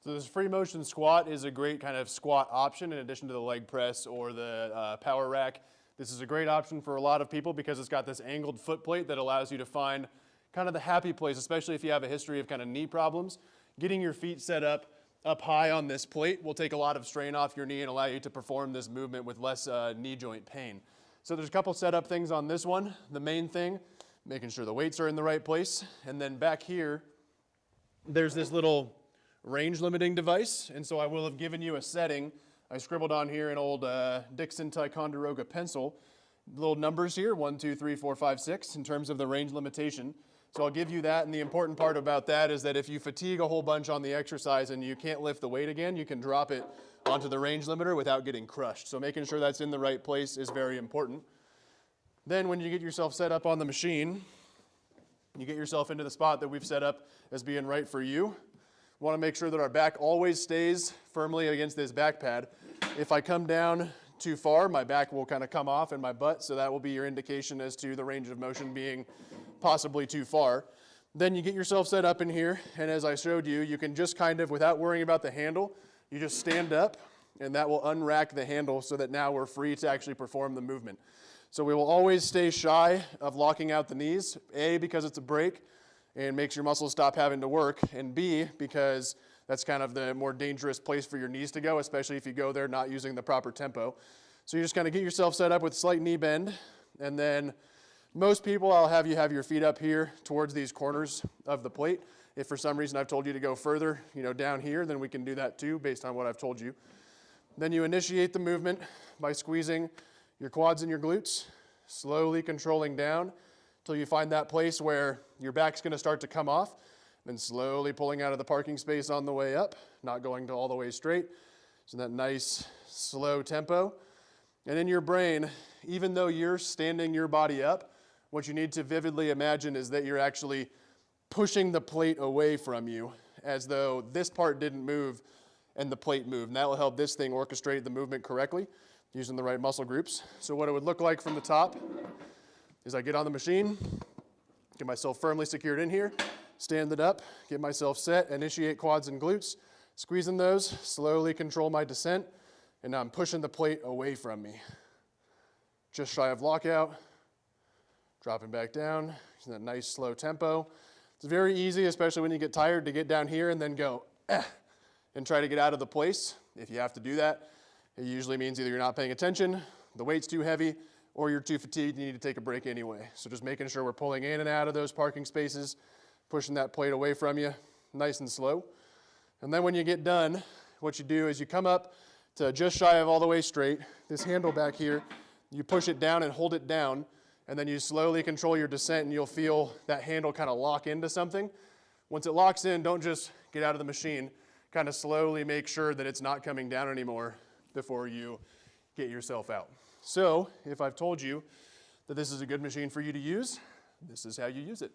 So this Freemotion squat is a great kind of squat option in addition to the leg press or the power rack. This is a great option for a lot of people because it's got this angled foot plate that allows you to find kind of the happy place, especially if you have a history of kind of knee problems. Getting your feet set up high on this plate will take a lot of strain off your knee and allow you to perform this movement with less knee joint pain. So there's a couple setup things on this one. The main thing, making sure the weights are in the right place. And then back here, there's this little range limiting device, and so I will have given you a setting. I scribbled on here an old Dixon Ticonderoga pencil, little numbers here, 1, 2, 3, 4, 5, 6, in terms of the range limitation. So I'll give you that, and the important part about that is that if you fatigue a whole bunch on the exercise and you can't lift the weight again, you can drop it onto the range limiter without getting crushed. So making sure that's in the right place is very important. Then when you get yourself set up on the machine, you get yourself into the spot that we've set up as being right for you. We want to make sure that our back always stays firmly against this back pad. If I come down too far, my back will kind of come off in my butt, so that will be your indication as to the range of motion being possibly too far. Then you get yourself set up in here, and as I showed you, you can just kind of, without worrying about the handle, you just stand up, and that will unrack the handle so that now we're free to actually perform the movement. So we will always stay shy of locking out the knees, A, because it's a break, and makes your muscles stop having to work, and B, because that's kind of the more dangerous place for your knees to go, especially if you go there not using the proper tempo. So you just kind of get yourself set up with slight knee bend, and then most people, I'll have you have your feet up here towards these corners of the plate. If for some reason I've told you to go further, down here, then we can do that too based on what I've told you. Then you initiate the movement by squeezing your quads and your glutes, slowly controlling down until you find that place where your back's going to start to come off, then slowly pulling out of the parking space on the way up, not going to all the way straight. So that nice slow tempo. And in your brain, even though you're standing your body up, what you need to vividly imagine is that you're actually pushing the plate away from you as though this part didn't move and the plate moved. And that will help this thing orchestrate the movement correctly using the right muscle groups. So what it would look like from the top is I get on the machine, get myself firmly secured in here, stand it up, get myself set, initiate quads and glutes, squeezing those, slowly control my descent, and now I'm pushing the plate away from me. Just shy of lockout, dropping back down, using that nice slow tempo. It's very easy, especially when you get tired, to get down here and then go, and try to get out of the place. If you have to do that, it usually means either you're not paying attention, the weight's too heavy, or you're too fatigued, you need to take a break anyway. So just making sure we're pulling in and out of those parking spaces, pushing that plate away from you, nice and slow. And then when you get done, what you do is you come up to just shy of all the way straight, this handle back here, you push it down and hold it down, and then you slowly control your descent, and you'll feel that handle kind of lock into something. Once it locks in, don't just get out of the machine. Kind of slowly make sure that it's not coming down anymore before you get yourself out. So if I've told you that this is a good machine for you to use, this is how you use it.